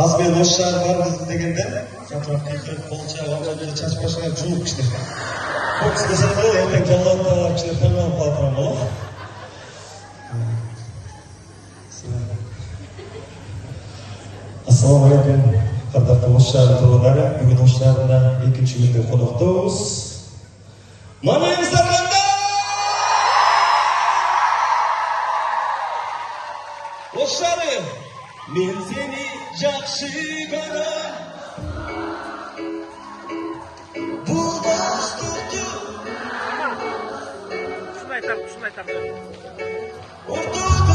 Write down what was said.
Azmen hoş şarkılar bizim degende. Zaten kolça, avcıları, çaç başına cümle işte. Bu kız mesela böyle yapayım, Allah'ta işte falan patron olur. Assalomu alaykum. Qadrdon do'stlar, birodarlar. Bugun do'stlar bilan ikkinchi kunda qo'noqdamiz. Mana Instagramda do'stlarim, men seni yaxshi ko'raman. Bu do'stlikni Şunu aytar. o'rtada